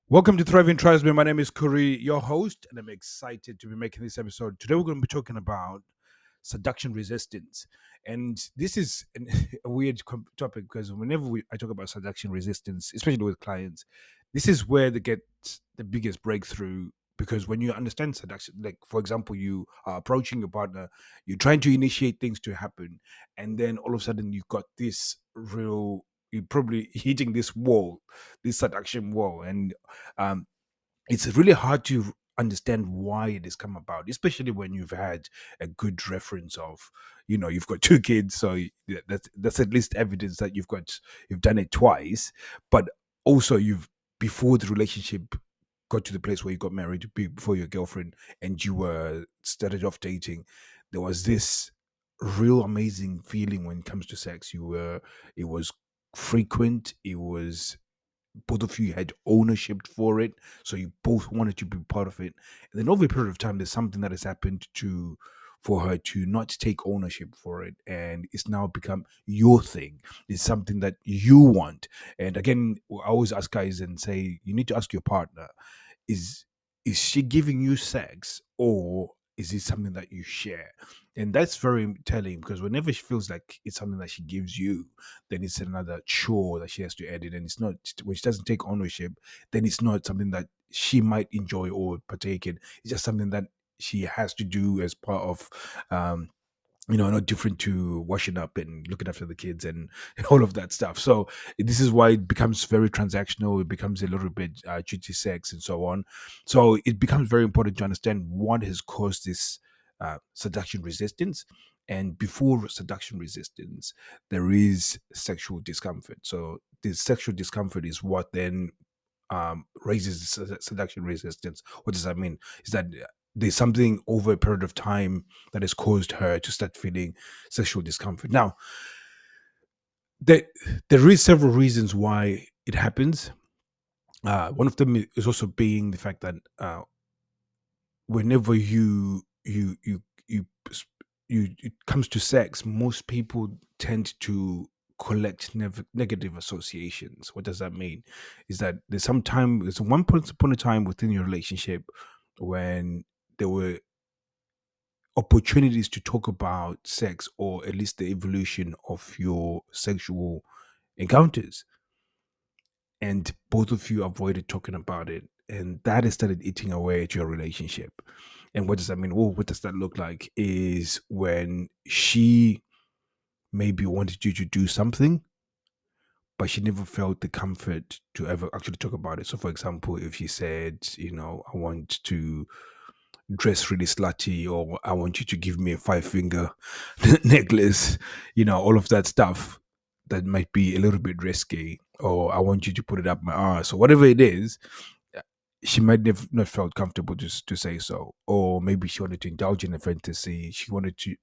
Welcome to Thriving Tribesmen. My name is Kuri, your host, and I'm excited to be making this episode. Today, we're going to be talking about seduction resistance. And this is a weird topic because whenever I talk about seduction resistance, especially with clients, this is where they get the biggest breakthrough. Because when you understand seduction, like for example, you are approaching your partner, you're trying to initiate things to happen, and then all of a sudden you've got this real, you're probably hitting this wall, this seduction wall, and um, it's really hard to understand why it has come about, especially when you've had a good reference of, you've got two kids, so that's at least evidence that you've done it twice, but also you've before the relationship got to the place where you got married before your girlfriend and you were started off dating, there was this real amazing feeling when it comes to sex. It was frequent, it was both of you had ownership for it, so you both wanted to be part of it. And then over a period of time, there's something that has happened to for her to not take ownership for it, and it's now become your thing. It's something that you want. And again, I always ask guys and say, you need to ask your partner: is is she giving you sex, or is it something that you share? And that's very telling, because whenever she feels like it's something that she gives you, then it's another chore that she has to edit. And it's not, when she doesn't take ownership, then it's not something that she might enjoy or partake in. It's just something that she has to do as part of, um, not different to washing up and looking after the kids and all of that stuff. So this is why it becomes very transactional. It becomes a little bit duty sex and so on. So it becomes very important to understand what has caused this seduction resistance. And before seduction resistance, there is sexual discomfort. So this sexual discomfort is what then raises the seduction resistance. What does that mean? Is that there's something over a period of time that has caused her to start feeling sexual discomfort. Now, there, there is several reasons why it happens. One of them is also being the fact that whenever you it comes to sex, most people tend to collect negative associations. What does that mean? Is that there's one point upon a time within your relationship when there were opportunities to talk about sex, or at least the evolution of your sexual encounters, and both of you avoided talking about it, and that has started eating away at your relationship. And what does that mean? Well, what does that look like is when she maybe wanted you to do something, but she never felt the comfort to ever actually talk about it. So for example, if she said, I want to dress really slutty, or I want you to give me a five-finger necklace, all of that stuff that might be a little bit risky, or I want you to put it up my arse, or whatever it is, she might have not felt comfortable just to say so. Or maybe she wanted to indulge in a fantasy. She wanted to,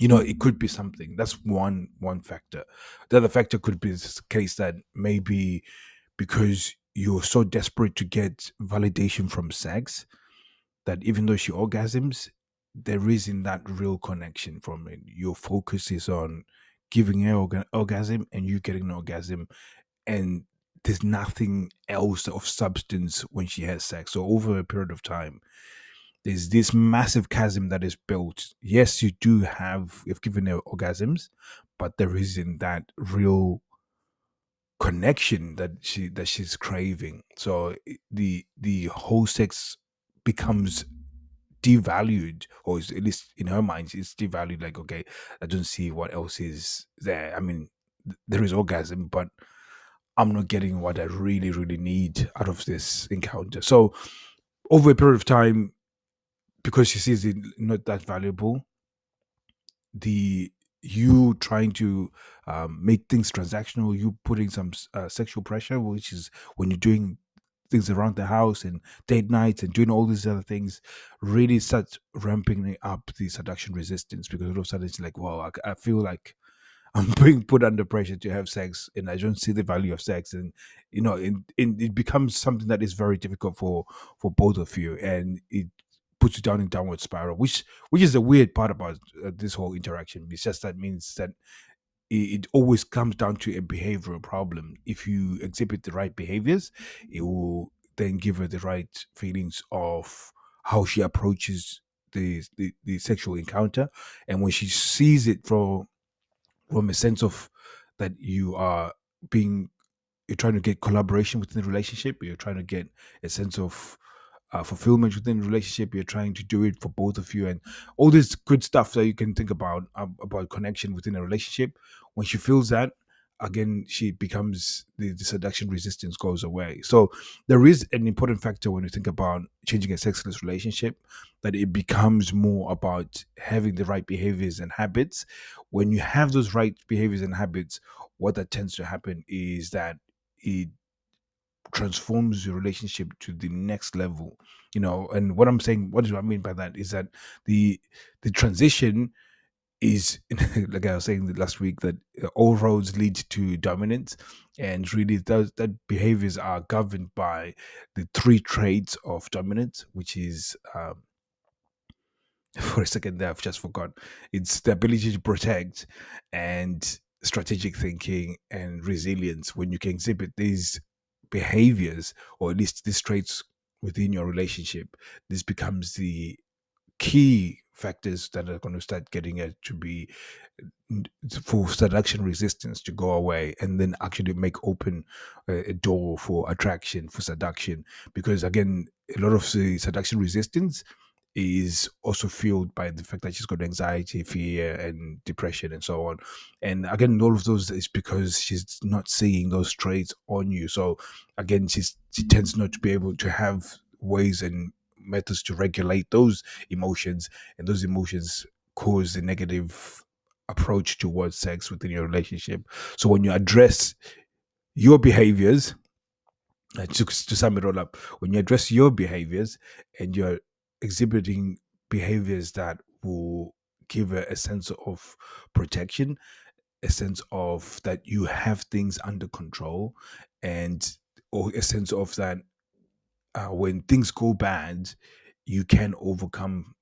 it could be something. That's one factor. The other factor could be this case that maybe because you're so desperate to get validation from sex, that even though she orgasms, there isn't that real connection from it. Your focus is on giving her orgasm and you getting an orgasm, and there's nothing else of substance when she has sex. So over a period of time, there's this massive chasm that is built. Yes, you've given her orgasms, but there isn't that real connection that she's craving. So the whole sex becomes devalued, or at least in her mind, it's devalued. Like, okay, I don't see what else is there. I mean, there is orgasm, but I'm not getting what I really, really need out of this encounter. So over a period of time, because she sees it not that valuable, the you trying to make things transactional, you putting some sexual pressure, which is when you're doing things around the house and date nights and doing all these other things, really starts ramping up the seduction resistance, because all of a sudden it's like, wow, I feel like I'm being put under pressure to have sex, and I don't see the value of sex, and it becomes something that is very difficult for both of you, and it puts you down in downward spiral, which is the weird part about this whole interaction. It's just that means that it always comes down to a behavioral problem. If you exhibit the right behaviors, it will then give her the right feelings of how she approaches the sexual encounter. And when she sees it from a sense of that being you're trying to get collaboration within the relationship, you're trying to get a sense of fulfillment within the relationship, you're trying to do it for both of you, and all this good stuff that you can think about connection within a relationship. When she feels that, again, she becomes the seduction resistance goes away. So there is an important factor when you think about changing a sexless relationship, that it becomes more about having the right behaviors and habits. When you have those right behaviors and habits, what that tends to happen is that it transforms your relationship to the next level. And what I'm saying, what do I mean by that, is that the transition is like I was saying last week, that all roads lead to dominance. And really those that behaviors are governed by the three traits of dominance, which is for a second there, I've just forgotten. It's the ability to protect, and strategic thinking, and resilience. When you can exhibit these behaviors, or at least these traits within your relationship, this becomes the key factors that are going to start getting it to be for seduction resistance to go away, and then actually make open a door for attraction, for seduction. Because again, a lot of the seduction resistance is also fueled by the fact that she's got anxiety, fear, and depression, and so on. And again, all of those is because she's not seeing those traits on you. So again, she tends not to be able to have ways and methods to regulate those emotions, and those emotions cause a negative approach towards sex within your relationship. So when you address your behaviors, to sum it all up, when you address your behaviors and you're exhibiting behaviors that will give her a sense of protection, a sense of that you have things under control, and or a sense of that when things go bad, you can overcome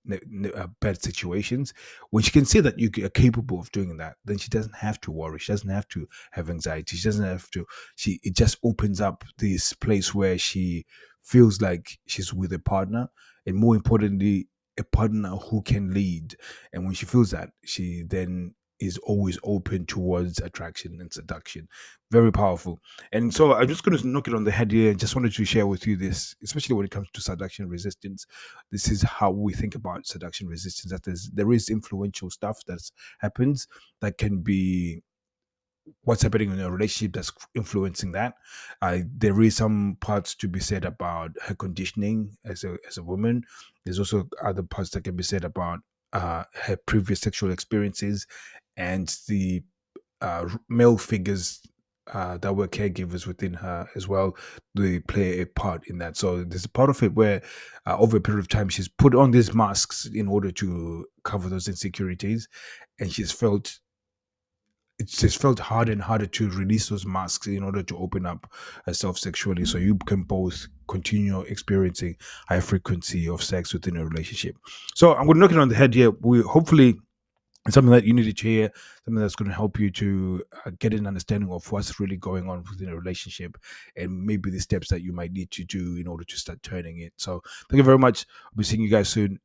bad situations. When she can see that you are capable of doing that, then she doesn't have to worry. She doesn't have to have anxiety. She doesn't have to. It just opens up this place where she feels like she's with a partner, and more importantly, a partner who can lead. And when she feels that, she then is always open towards attraction and seduction. Very powerful. And so I'm just going to knock it on the head here. Just wanted to share with you this, especially when it comes to seduction resistance. This is how we think about seduction resistance. That there is influential stuff that happens that can be what's happening in a relationship that's influencing that. There is some parts to be said about her conditioning as a woman. There's also other parts that can be said about her previous sexual experiences, and the male figures that were caregivers within her as well. They play a part in that. So there's a part of it where over a period of time she's put on these masks in order to cover those insecurities, and it's just felt harder and harder to release those masks in order to open up herself sexually, so you can both continue experiencing high frequency of sex within a relationship. So I'm going to knock it on the head here. We hopefully it's something that you needed to hear, something that's going to help you to get an understanding of what's really going on within a relationship, and maybe the steps that you might need to do in order to start turning it. So thank you very much. I'll be seeing you guys soon.